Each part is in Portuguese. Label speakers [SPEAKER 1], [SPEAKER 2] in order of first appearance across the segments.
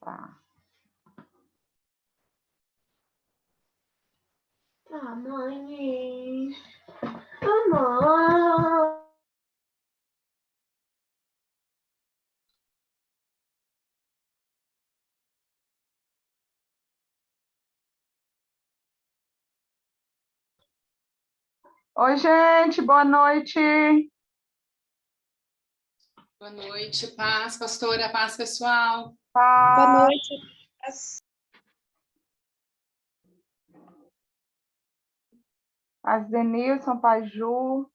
[SPEAKER 1] Tá.
[SPEAKER 2] Tá, mãe. Amor.
[SPEAKER 1] Oi, gente, boa noite.
[SPEAKER 3] Boa noite, paz, pastora, paz, pessoal.
[SPEAKER 1] Paz.
[SPEAKER 4] Boa noite.
[SPEAKER 1] Paz Denilson, Paz Ju.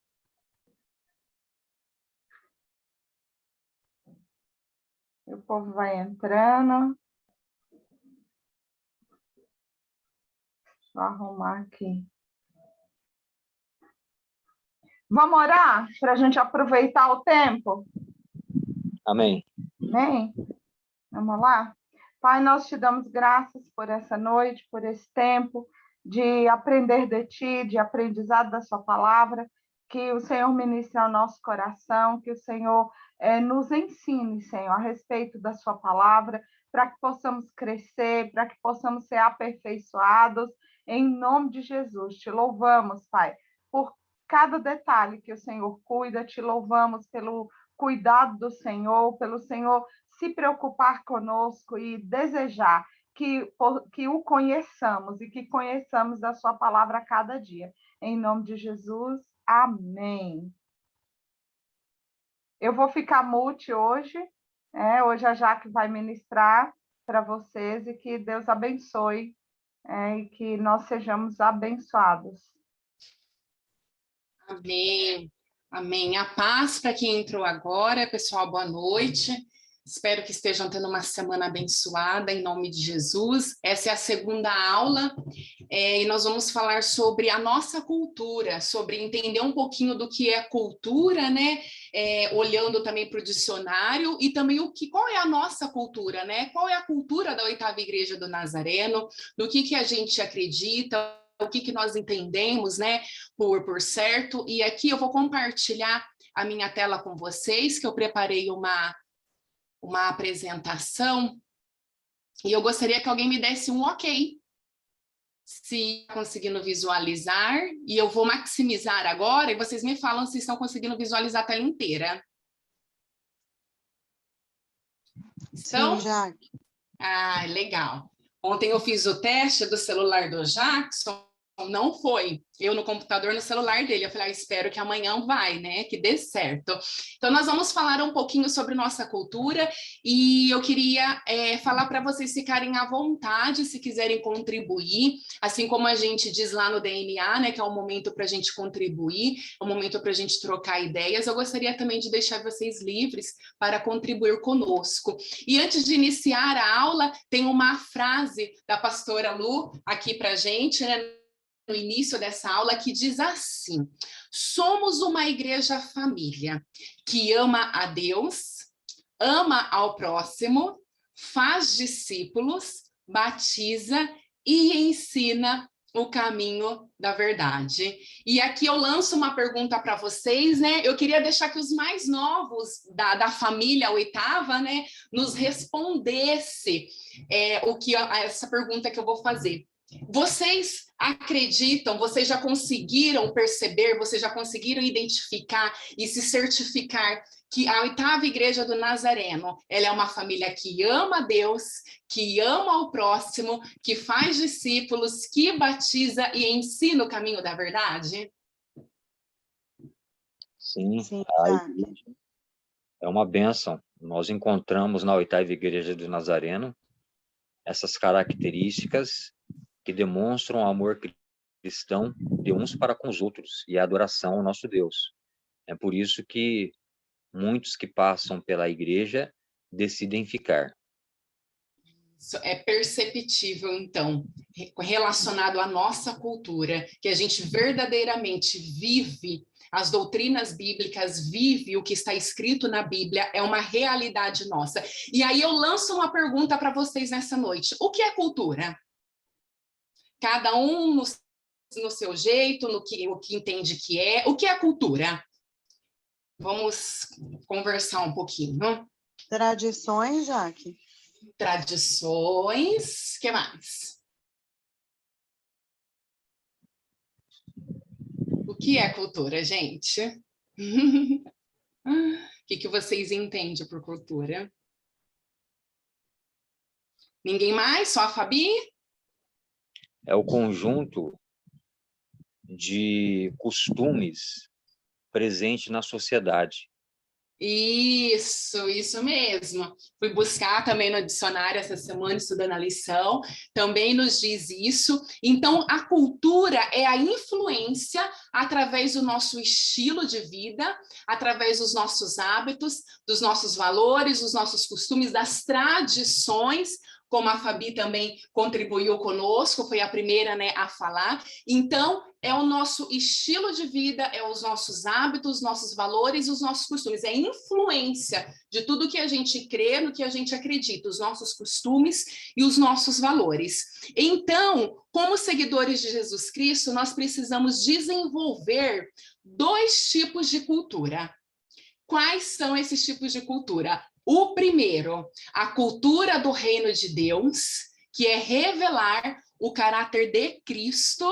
[SPEAKER 1] O povo vai entrando. Deixa eu arrumar aqui. Vamos orar para a gente aproveitar o tempo?
[SPEAKER 5] Amém.
[SPEAKER 1] Amém? Vamos lá? Pai, nós te damos graças por essa noite, por esse tempo de aprender de ti, de aprendizado da sua palavra, que o Senhor ministre ao nosso coração, que o Senhor nos ensine, Senhor, a respeito da sua palavra, para que possamos crescer, para que possamos ser aperfeiçoados, em nome de Jesus. Te louvamos, Pai, por cada detalhe que o Senhor cuida, te louvamos pelo cuidado do Senhor, pelo Senhor se preocupar conosco e desejar que o conheçamos e que conheçamos a sua palavra a cada dia. Em nome de Jesus, amém. Eu vou ficar mute hoje, hoje a Jaque vai ministrar para vocês e que Deus abençoe e que nós sejamos abençoados.
[SPEAKER 3] Amém, amém. A paz para quem entrou agora, pessoal, boa noite. Espero que estejam tendo uma semana abençoada, em nome de Jesus. Essa é a segunda aula, e nós vamos falar sobre a nossa cultura, sobre entender um pouquinho do que é cultura, né? Olhando também para o dicionário, e também qual é a nossa cultura, né? Qual é a cultura da Oitava Igreja do Nazareno, do que a gente acredita, o que nós entendemos, né, por certo. E aqui eu vou compartilhar a minha tela com vocês, que eu preparei uma apresentação, e eu gostaria que alguém me desse um ok, se está conseguindo visualizar, e eu vou maximizar agora, e vocês me falam se estão conseguindo visualizar a tela inteira. Estão?
[SPEAKER 4] Sim, Jaque.
[SPEAKER 3] Ah, legal. Ontem eu fiz o teste do celular do Jackson, não foi. Eu no computador, no celular dele. Eu falei, espero que amanhã vai, né? Que dê certo. Então, nós vamos falar um pouquinho sobre nossa cultura e eu queria falar para vocês ficarem à vontade, se quiserem contribuir, assim como a gente diz lá no DNA, né? Que é um momento para a gente contribuir, é um momento para a gente trocar ideias. Eu gostaria também de deixar vocês livres para contribuir conosco. E antes de iniciar a aula, tem uma frase da pastora Lu aqui para a gente, né? No início dessa aula, que diz assim: somos uma igreja família que ama a Deus, ama ao próximo, faz discípulos, batiza e ensina o caminho da verdade. E aqui eu lanço uma pergunta para vocês, né? Eu queria deixar que os mais novos da família Oitava, né, nos respondesse essa pergunta que eu vou fazer. Vocês acreditam, vocês já conseguiram perceber, vocês já conseguiram identificar e se certificar que a Oitava Igreja do Nazareno, ela é uma família que ama a Deus, que ama o próximo, que faz discípulos, que batiza e ensina o caminho da verdade?
[SPEAKER 5] Sim,
[SPEAKER 4] Sim,
[SPEAKER 5] a
[SPEAKER 4] Jaque.
[SPEAKER 5] igreja é uma bênção. Nós encontramos na Oitava Igreja do Nazareno essas características que demonstram o amor cristão de uns para com os outros e a adoração ao nosso Deus. É por isso que muitos que passam pela igreja decidem ficar.
[SPEAKER 3] Isso é perceptível, então, relacionado à nossa cultura, que a gente verdadeiramente vive as doutrinas bíblicas, vive o que está escrito na Bíblia, é uma realidade nossa. E aí eu lanço uma pergunta para vocês nessa noite: o que é cultura? Cada um no seu jeito, o que entende que é. O que é cultura? Vamos conversar um pouquinho.
[SPEAKER 4] Tradições, Jaque?
[SPEAKER 3] Tradições, que mais? O que é cultura, gente? O que vocês entendem por cultura? Ninguém mais? Só a Fabi?
[SPEAKER 5] É o conjunto de costumes presente na sociedade.
[SPEAKER 3] Isso mesmo. Fui buscar também no dicionário essa semana, estudando a lição, também nos diz isso. Então, a cultura é a influência através do nosso estilo de vida, através dos nossos hábitos, dos nossos valores, dos nossos costumes, das tradições, como a Fabi também contribuiu conosco, foi a primeira, né, a falar. Então, é o nosso estilo de vida, é os nossos hábitos, nossos valores, os nossos costumes, é influência de tudo que a gente crê, no que a gente acredita, os nossos costumes e os nossos valores. Então, como seguidores de Jesus Cristo, nós precisamos desenvolver 2 tipos de cultura. Quais são esses tipos de cultura? O primeiro, a cultura do reino de Deus, que é revelar o caráter de Cristo,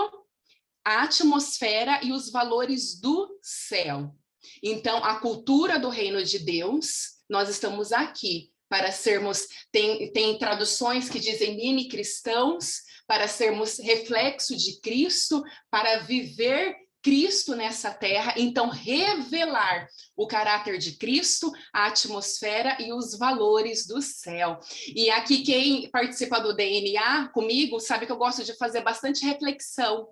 [SPEAKER 3] a atmosfera e os valores do céu. Então, a cultura do reino de Deus, nós estamos aqui para sermos, tem traduções que dizem mini cristãos, para sermos reflexo de Cristo, para viver Cristo nessa terra, então revelar o caráter de Cristo, a atmosfera e os valores do céu. E aqui quem participa do DNA comigo sabe que eu gosto de fazer bastante reflexão,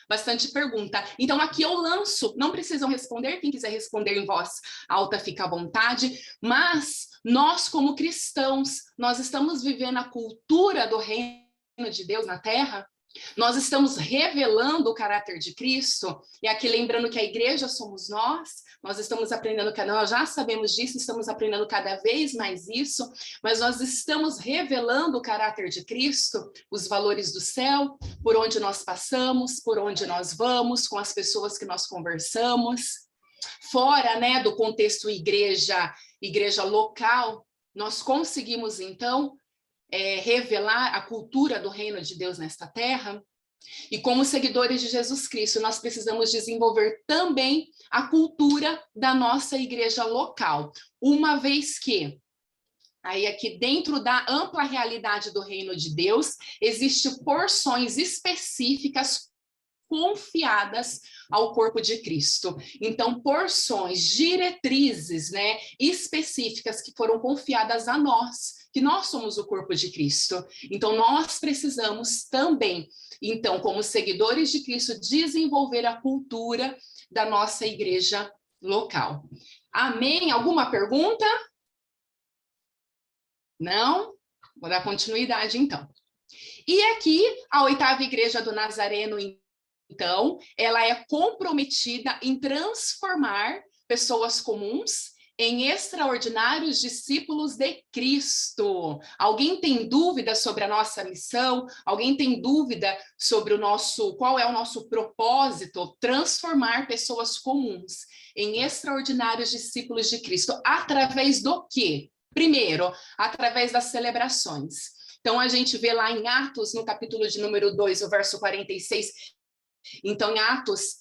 [SPEAKER 3] bastante pergunta. Então, aqui eu lanço, não precisam responder, quem quiser responder em voz alta, fica à vontade, mas nós, como cristãos, nós estamos vivendo a cultura do reino de Deus na Terra? Nós estamos revelando o caráter de Cristo, e aqui lembrando que a igreja somos nós estamos aprendendo, nós já sabemos disso, estamos aprendendo cada vez mais isso, mas nós estamos revelando o caráter de Cristo, os valores do céu, por onde nós passamos, por onde nós vamos, com as pessoas que nós conversamos. Fora, né, do contexto igreja local, nós conseguimos, então, revelar a cultura do reino de Deus nesta terra. E como seguidores de Jesus Cristo, nós precisamos desenvolver também a cultura da nossa igreja local, uma vez que aí aqui dentro da ampla realidade do reino de Deus, existem porções específicas confiadas ao corpo de Cristo. Então, porções, diretrizes, né, específicas que foram confiadas a nós, que nós somos o corpo de Cristo. Então, nós precisamos também, então, como seguidores de Cristo, desenvolver a cultura da nossa igreja local. Amém? Alguma pergunta? Não? Vou dar continuidade, então. E aqui, a 8ª Igreja do Nazareno, então, ela é comprometida em transformar pessoas comuns em extraordinários discípulos de Cristo. Alguém tem dúvida sobre a nossa missão? Alguém tem dúvida sobre qual é o nosso propósito? Transformar pessoas comuns em extraordinários discípulos de Cristo. Através do quê? Primeiro, através das celebrações. Então, a gente vê lá em Atos, no capítulo de número 2, o verso 46, então, em Atos,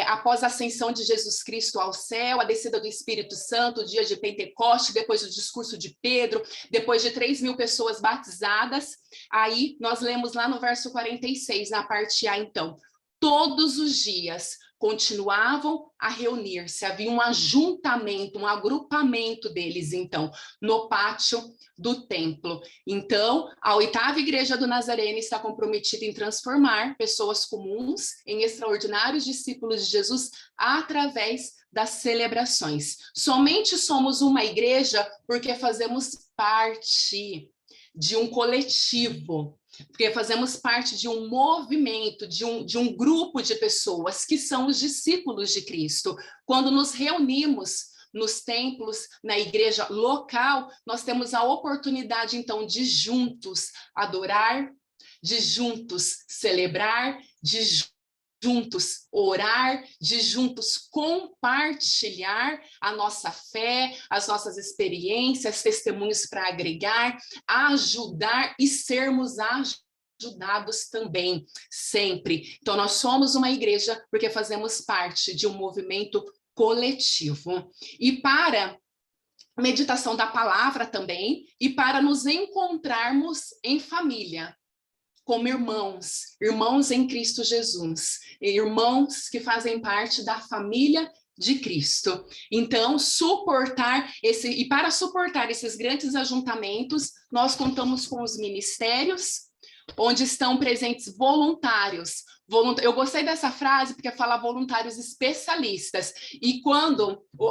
[SPEAKER 3] após a ascensão de Jesus Cristo ao céu, a descida do Espírito Santo, o dia de Pentecoste, depois do discurso de Pedro, depois de 3.000 pessoas batizadas, aí nós lemos lá no verso 46, na parte A, então, todos os dias continuavam a reunir-se, havia um ajuntamento, um agrupamento deles, então, no pátio do templo. Então, a 8ª Igreja do Nazareno está comprometida em transformar pessoas comuns em extraordinários discípulos de Jesus através das celebrações. Somente somos uma igreja porque fazemos parte de um coletivo, porque fazemos parte de um movimento, de um grupo de pessoas que são os discípulos de Cristo. Quando nos reunimos nos templos, na igreja local, nós temos a oportunidade, então, de juntos adorar, de juntos celebrar, de juntos orar, de juntos compartilhar a nossa fé, as nossas experiências, testemunhos para agregar, ajudar e sermos ajudados também, sempre. Então, nós somos uma igreja porque fazemos parte de um movimento coletivo. E para meditação da palavra também, e para nos encontrarmos em família, como irmãos, irmãos em Cristo Jesus, irmãos que fazem parte da família de Cristo. Então, para suportar esses grandes ajuntamentos, nós contamos com os ministérios, onde estão presentes voluntários. Eu gostei dessa frase porque fala voluntários especialistas. E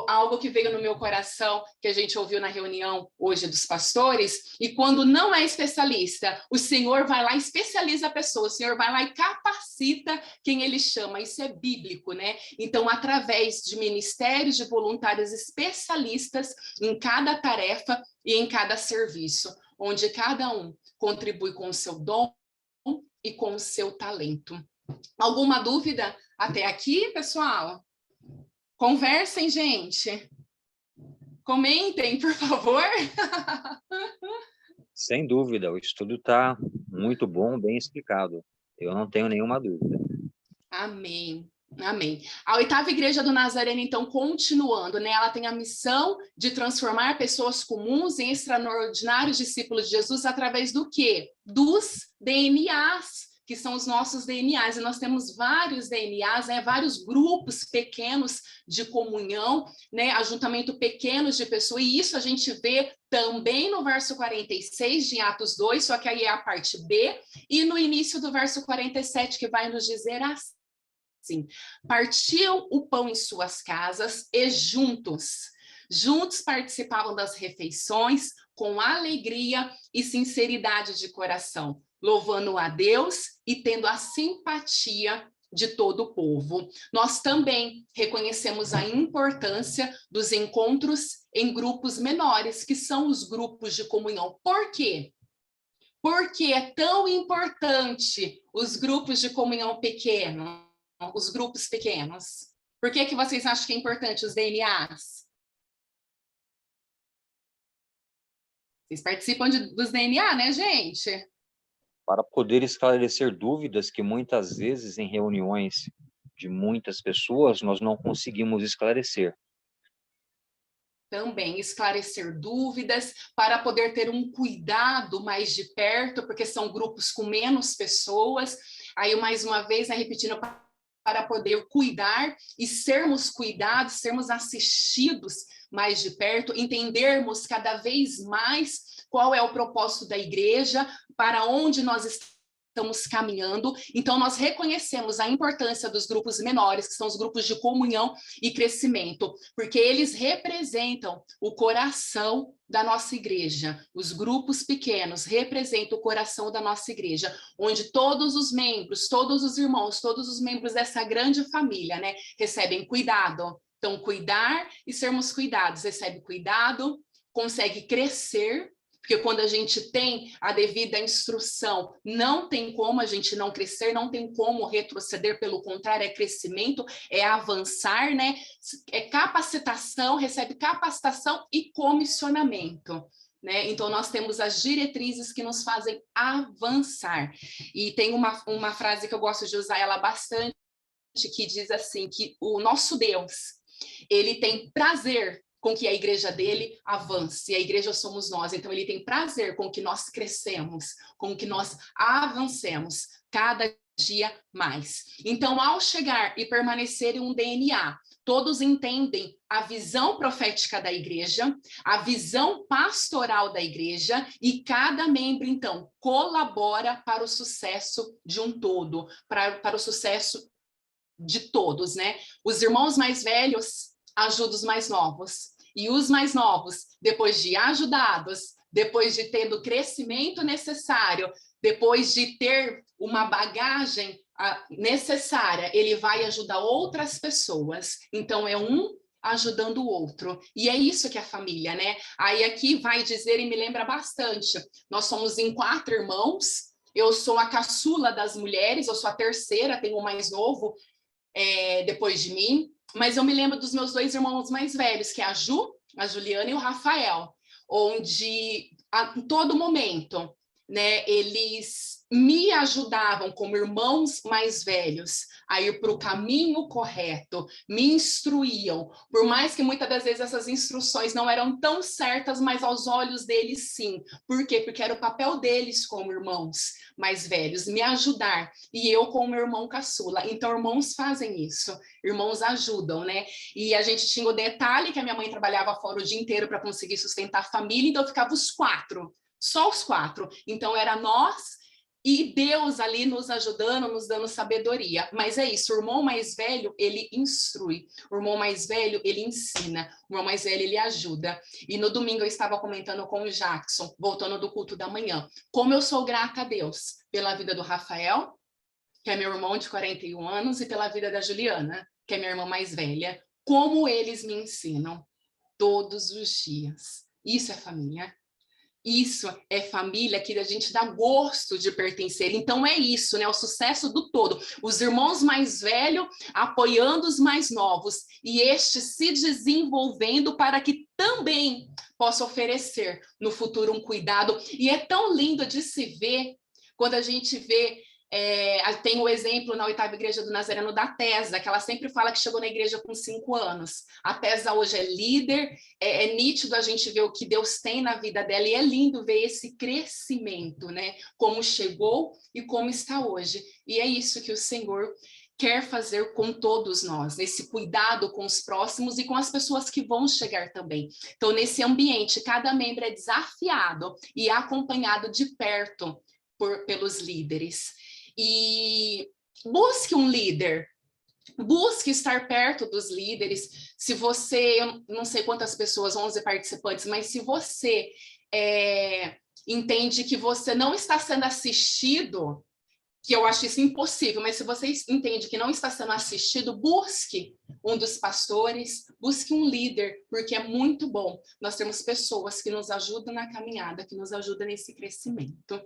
[SPEAKER 3] algo que veio no meu coração, que a gente ouviu na reunião hoje dos pastores, e quando não é especialista, o Senhor vai lá e especializa a pessoa, o Senhor vai lá e capacita quem ele chama. Isso é bíblico, né? Então, através de ministérios de voluntários especialistas em cada tarefa e em cada serviço, onde cada um contribui com o seu dom e com o seu talento. Alguma dúvida até aqui, pessoal? Conversem, gente. Comentem, por favor.
[SPEAKER 5] Sem dúvida, o estudo está muito bom, bem explicado. Eu não tenho nenhuma dúvida.
[SPEAKER 3] Amém. Amém. A oitava igreja do Nazareno, então, continuando, né? Ela tem a missão de transformar pessoas comuns em extraordinários discípulos de Jesus através do quê? Dos DNAs, que são os nossos DNAs, e nós temos vários DNAs, né, vários grupos pequenos de comunhão, né, ajuntamento pequenos de pessoas, e isso a gente vê também no verso 46 de Atos 2, só que aí é a parte B, e no início do verso 47, que vai nos dizer assim: partiam o pão em suas casas e juntos participavam das refeições com alegria e sinceridade de coração, louvando a Deus e tendo a simpatia de todo o povo. Nós também reconhecemos a importância dos encontros em grupos menores, que são os grupos de comunhão. Por quê? Porque é tão importante os grupos de comunhão pequenos, os grupos pequenos? Por que vocês acham que é importante os DNAs? Vocês participam dos DNA, né, gente?
[SPEAKER 5] Para poder esclarecer dúvidas que muitas vezes em reuniões de muitas pessoas nós não conseguimos esclarecer.
[SPEAKER 3] Também esclarecer dúvidas, para poder ter um cuidado mais de perto, porque são grupos com menos pessoas. Aí, mais uma vez, né, repetindo, para poder cuidar e sermos cuidados, sermos assistidos mais de perto, entendermos cada vez mais qual é o propósito da igreja, para onde nós estamos caminhando. Então, nós reconhecemos a importância dos grupos menores, que são os grupos de comunhão e crescimento, porque eles representam o coração da nossa igreja. Os grupos pequenos representam o coração da nossa igreja, onde todos os membros, todos os irmãos, todos os membros dessa grande família, né, recebem cuidado. Então, cuidar e sermos cuidados, recebe cuidado, consegue crescer, porque quando a gente tem a devida instrução, não tem como a gente não crescer, não tem como retroceder, pelo contrário, é crescimento, é avançar, né? É capacitação, recebe capacitação e comissionamento, né? Então, nós temos as diretrizes que nos fazem avançar. E tem uma frase que eu gosto de usar ela bastante, que diz assim, que o nosso Deus, ele tem prazer com que a igreja dele avance, e a igreja somos nós, então ele tem prazer com que nós crescemos, com que nós avancemos cada dia mais. Então, ao chegar e permanecer em um DNA, todos entendem a visão profética da igreja, a visão pastoral da igreja, e cada membro, então, colabora para o sucesso de um todo, para o sucesso de todos, né? Os irmãos mais velhos ajudam os mais novos, e os mais novos, depois de ajudados, depois de ter o crescimento necessário, depois de ter uma bagagem necessária, ele vai ajudar outras pessoas. Então, é um ajudando o outro. E é isso que é a família, né? Aí aqui vai dizer, e me lembra bastante, nós somos em 4 irmãos, Eu sou a caçula das mulheres, eu sou a terceira, tenho um mais novo depois de mim, mas eu me lembro dos meus 2 irmãos mais velhos, que é a Juliana e o Rafael, onde em todo momento, né, eles me ajudavam como irmãos mais velhos a ir para o caminho correto, me instruíam, por mais que muitas das vezes essas instruções não eram tão certas, mas aos olhos deles sim. Por quê? Porque era o papel deles como irmãos mais velhos, me ajudar, e eu como irmão caçula. Então, irmãos fazem isso, irmãos ajudam, né? E a gente tinha o detalhe que a minha mãe trabalhava fora o dia inteiro para conseguir sustentar a família, então ficava os 4, só os 4. Então, era nós e Deus ali nos ajudando, nos dando sabedoria. Mas é isso, o irmão mais velho, ele instrui. O irmão mais velho, ele ensina. O irmão mais velho, ele ajuda. E no domingo eu estava comentando com o Jackson, voltando do culto da manhã, como eu sou grata a Deus pela vida do Rafael, que é meu irmão de 41 anos, e pela vida da Juliana, que é minha irmã mais velha. Como eles me ensinam todos os dias. Isso é família. Isso é família que a gente dá gosto de pertencer. Então é isso, né? O sucesso do todo. Os irmãos mais velhos apoiando os mais novos e estes se desenvolvendo para que também possa oferecer no futuro um cuidado. E é tão lindo de se ver quando a gente vê. Tem o exemplo na 8ª Igreja do Nazareno da Tesa, que ela sempre fala que chegou na igreja com 5 anos. A Tesa hoje é líder, é nítido a gente ver o que Deus tem na vida dela, e é lindo ver esse crescimento, né? Como chegou e como está hoje. E é isso que o Senhor quer fazer com todos nós, nesse cuidado com os próximos e com as pessoas que vão chegar também. Então, nesse ambiente, cada membro é desafiado e acompanhado de perto pelos líderes. E busque um líder, busque estar perto dos líderes. Se você, eu não sei quantas pessoas, 11 participantes, mas se você entende que você não está sendo assistido, que eu acho isso impossível, mas se você entende que não está sendo assistido, busque um dos pastores, busque um líder, porque é muito bom. Nós temos pessoas que nos ajudam na caminhada, que nos ajudam nesse crescimento.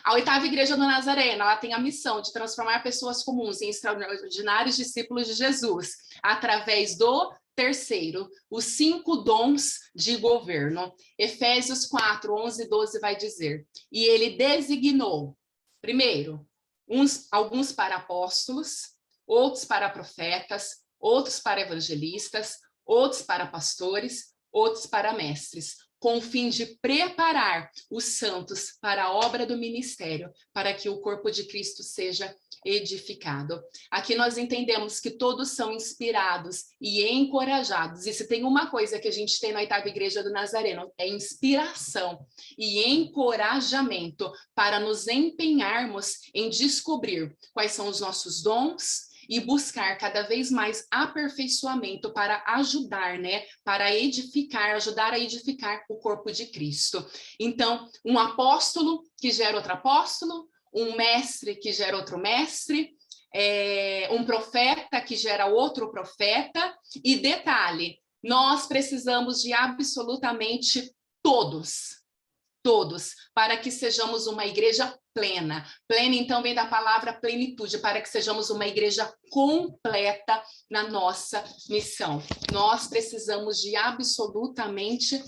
[SPEAKER 3] A 8ª Igreja do Nazareno, ela tem a missão de transformar pessoas comuns em extraordinários discípulos de Jesus, através do terceiro, os 5 dons de governo. Efésios 4, 11 e 12 vai dizer, e ele designou, primeiro, alguns para apóstolos, outros para profetas, outros para evangelistas, outros para pastores, outros para mestres, com o fim de preparar os santos para a obra do ministério, para que o corpo de Cristo seja edificado. Aqui nós entendemos que todos são inspirados e encorajados, e se tem uma coisa que a gente tem na 8ª Igreja do Nazareno, é inspiração e encorajamento para nos empenharmos em descobrir quais são os nossos dons e buscar cada vez mais aperfeiçoamento para ajudar, né? Para edificar, ajudar a edificar o corpo de Cristo. Então, um apóstolo que gera outro apóstolo, um mestre que gera outro mestre, um profeta que gera outro profeta, e detalhe, nós precisamos de absolutamente todos, para que sejamos uma igreja plena. Plena, então, vem da palavra plenitude, para que sejamos uma igreja completa na nossa missão. Nós precisamos de absolutamente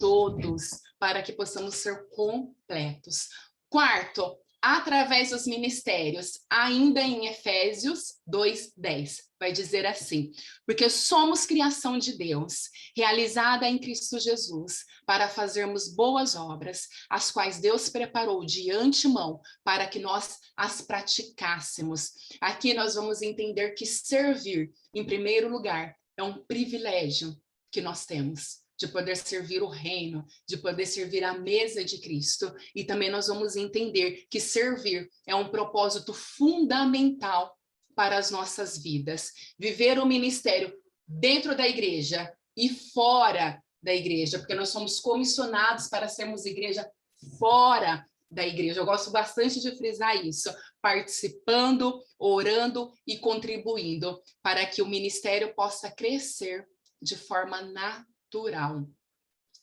[SPEAKER 3] todos, para que possamos ser completos. Quarto, através dos ministérios, ainda em Efésios 2:10, vai dizer assim, porque somos criação de Deus, realizada em Cristo Jesus, para fazermos boas obras, as quais Deus preparou de antemão, para que nós as praticássemos. Aqui nós vamos entender que servir, em primeiro lugar, é um privilégio que nós temos, de poder servir o reino, de poder servir a mesa de Cristo. E também nós vamos entender que servir é um propósito fundamental para as nossas vidas. Viver o ministério dentro da igreja e fora da igreja, porque nós somos comissionados para sermos igreja fora da igreja. Eu gosto bastante de frisar isso, participando, orando e contribuindo para que o ministério possa crescer de forma natural.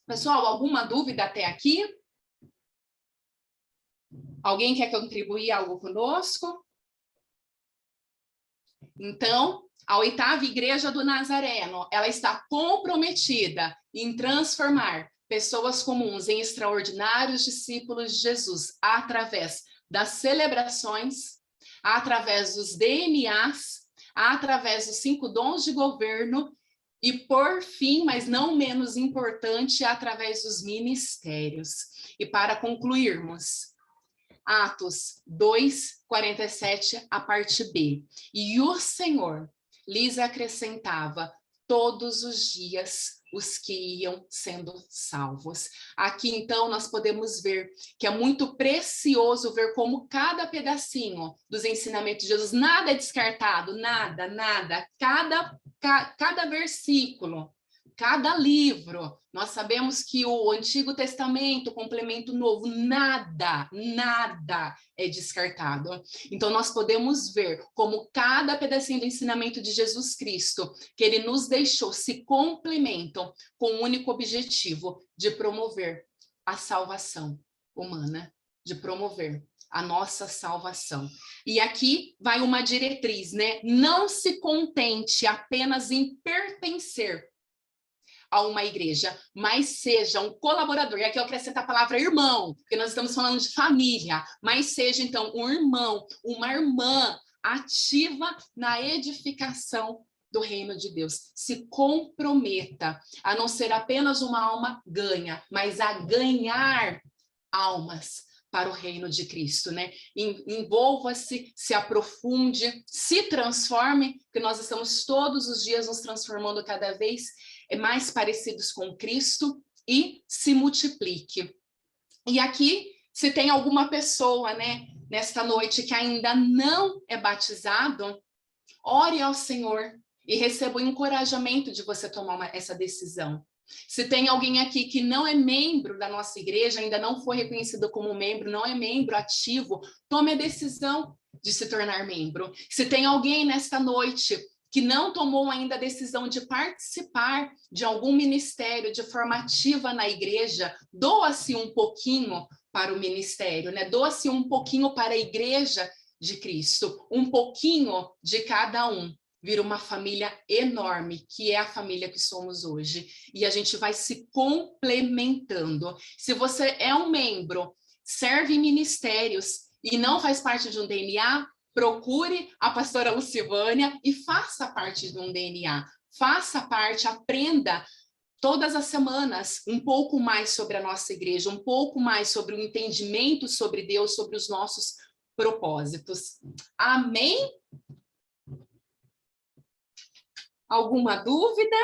[SPEAKER 3] Pessoal, alguma dúvida até aqui? Alguém quer contribuir algo conosco? Então, a 8ª Igreja do Nazareno, ela está comprometida em transformar pessoas comuns em extraordinários discípulos de Jesus através das celebrações, através dos DNAs, através dos 5 dons de governo e, por fim, mas não menos importante, através dos ministérios. E para concluirmos, Atos 2, 47, a parte B. E o Senhor lhes acrescentava todos os dias os que iam sendo salvos. Aqui, então, nós podemos ver que é muito precioso ver como cada pedacinho dos ensinamentos de Jesus, nada é descartado, nada, nada. Cada versículo, cada livro, nós sabemos que o Antigo Testamento, o complemento novo, nada é descartado. Então, nós podemos ver como cada pedacinho do ensinamento de Jesus Cristo, que ele nos deixou, se complementam com o único objetivo de promover a salvação humana, de promover a nossa salvação. E aqui vai uma diretriz, né? Não se contente apenas em pertencer a uma igreja, mas seja um colaborador. E aqui eu acrescento a palavra irmão, porque nós estamos falando de família, mas seja, então, um irmão, uma irmã ativa na edificação do reino de Deus. Se comprometa a não ser apenas uma alma ganha, mas a ganhar almas para o reino de Cristo, né? Envolva-se, se aprofunde, se transforme, porque nós estamos todos os dias nos transformando cada vez mais parecidos com Cristo, e se multiplique. E aqui, se tem alguma pessoa, né, nesta noite que ainda não é batizado, ore ao Senhor e receba o encorajamento de você tomar essa decisão. Se tem alguém aqui que não é membro da nossa igreja, ainda não foi reconhecido como membro, não é membro ativo, tome a decisão de se tornar membro. Se tem alguém nesta noite que não tomou ainda a decisão de participar de algum ministério de formativa na igreja, doa-se um pouquinho para o ministério, né? Doa-se um pouquinho para a igreja de Cristo, um pouquinho de cada um. Vira uma família enorme, que é a família que somos hoje. E a gente vai se complementando. Se você é um membro, serve em ministérios e não faz parte de um DNA, procure a pastora Lucivânia e faça parte de um DNA. Faça parte, aprenda todas as semanas um pouco mais sobre a nossa igreja, um pouco mais sobre o entendimento sobre Deus, sobre os nossos propósitos. Amém? Alguma dúvida?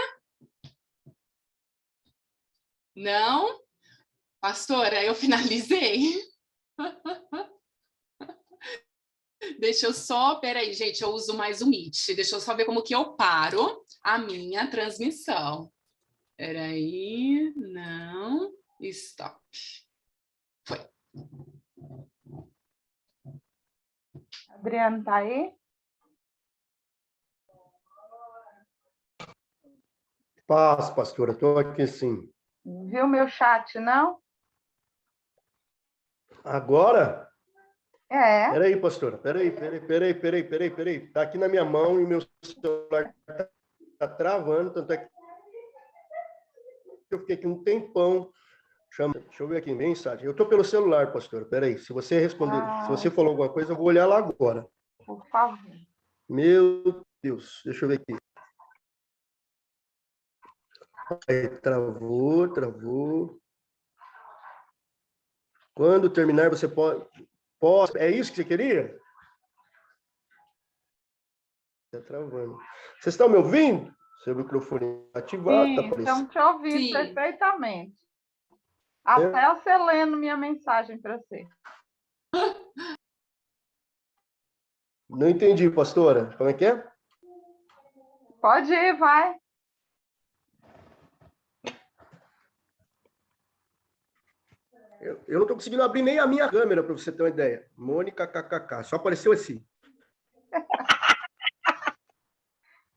[SPEAKER 3] Não? Pastora, eu finalizei. Deixa eu só, peraí, gente, eu uso mais o Meet. Deixa eu só ver como que eu paro a minha transmissão. Peraí, não, stop. Foi.
[SPEAKER 1] Adriano, tá aí?
[SPEAKER 4] Paz, pastora, estou aqui sim.
[SPEAKER 1] Viu meu chat, não?
[SPEAKER 4] Agora?
[SPEAKER 1] É.
[SPEAKER 4] Peraí, pastora, peraí. Está aqui na minha mão e meu celular está travando, tanto é que eu fiquei aqui um tempão. Deixa eu ver aqui, mensagem. Eu estou pelo celular, pastora, peraí. Se você responder, se você falou alguma coisa, eu vou olhar lá agora.
[SPEAKER 1] Por favor.
[SPEAKER 4] Meu Deus, deixa eu ver aqui. Aí, travou. Quando terminar, você pode... É isso que você queria? Está travando. Vocês estão me ouvindo? Seu microfone ativado.
[SPEAKER 1] Sim,
[SPEAKER 4] tá
[SPEAKER 1] estamos te ouvindo
[SPEAKER 3] Sim.
[SPEAKER 1] perfeitamente. Até você lendo minha mensagem para você.
[SPEAKER 4] Não entendi, pastora. Como é que é?
[SPEAKER 1] Pode ir, vai.
[SPEAKER 4] Eu não estou conseguindo abrir nem a minha câmera, para você ter uma ideia. Mônica KKK. Só apareceu assim.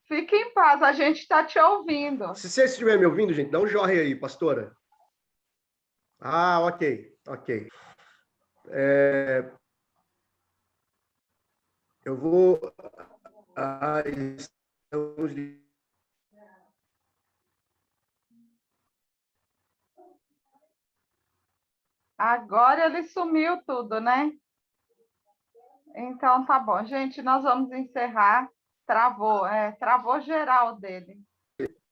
[SPEAKER 1] Fique em paz, a gente está te ouvindo.
[SPEAKER 4] Se você estiver me ouvindo, gente, dá um joinha aí, pastora. Ah, ok. Eu vou...
[SPEAKER 1] Agora ele sumiu tudo, né? Então tá bom, gente, nós vamos encerrar. Travou geral dele.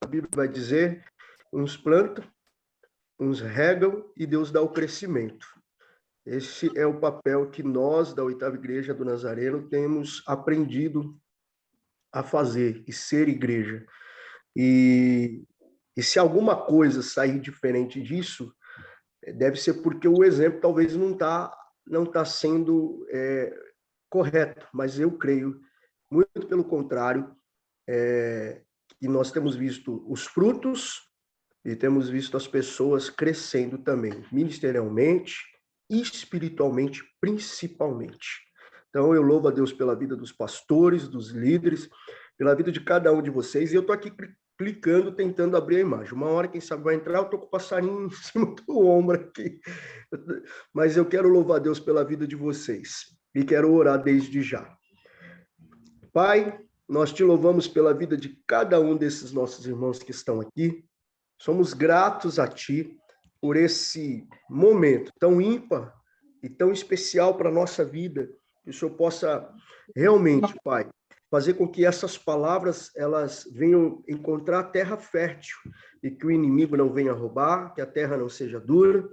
[SPEAKER 4] A Bíblia vai dizer, uns plantam, uns regam e Deus dá o crescimento. Esse é o papel que nós, da Oitava Igreja do Nazareno, temos aprendido a fazer e ser igreja. E se alguma coisa sair diferente disso, deve ser porque o exemplo talvez não tá sendo correto, mas eu creio, muito pelo contrário, que nós temos visto os frutos e temos visto as pessoas crescendo também, ministerialmente e espiritualmente, principalmente. Então, eu louvo a Deus pela vida dos pastores, dos líderes, pela vida de cada um de vocês, e eu estou aqui clicando, tentando abrir a imagem. Uma hora, quem sabe, vai entrar, eu estou com o passarinho em cima do ombro aqui. Mas eu quero louvar a Deus pela vida de vocês, e quero orar desde já. Pai, nós te louvamos pela vida de cada um desses nossos irmãos que estão aqui. Somos gratos a ti por esse momento tão ímpar e tão especial para a nossa vida, que o Senhor possa realmente, Pai, fazer com que essas palavras elas venham encontrar terra fértil e que o inimigo não venha roubar, que a terra não seja dura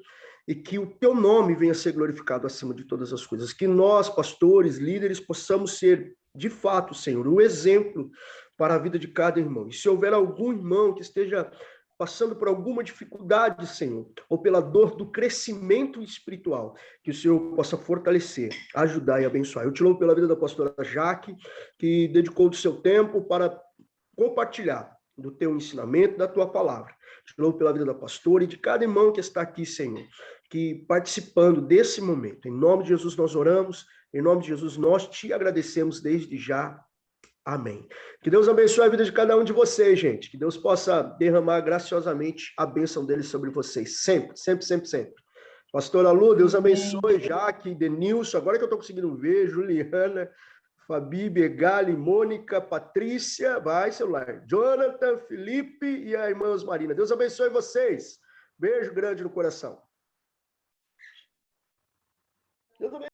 [SPEAKER 4] e que o teu nome venha ser glorificado acima de todas as coisas. Que nós, pastores, líderes, possamos ser, de fato, Senhor, o exemplo para a vida de cada irmão. E se houver algum irmão que esteja passando por alguma dificuldade, Senhor, ou pela dor do crescimento espiritual, que o Senhor possa fortalecer, ajudar e abençoar. Eu te louvo pela vida da pastora Jaque, que dedicou do seu tempo para compartilhar do teu ensinamento, da tua palavra. Te louvo pela vida da pastora e de cada irmão que está aqui, Senhor, que participando desse momento. Em nome de Jesus nós oramos, em nome de Jesus nós te agradecemos desde já. Amém. Que Deus abençoe a vida de cada um de vocês, gente. Que Deus possa derramar graciosamente a bênção dele sobre vocês. Sempre, sempre, sempre, sempre. Pastora Lu, Deus abençoe. Jaque, Denilson, agora que eu estou conseguindo ver, Juliana, Fabi, Begali, Mônica, Patrícia, vai, celular. Jonathan, Felipe e a irmã Osmarina. Deus abençoe vocês. Beijo grande no coração. Deus abençoe.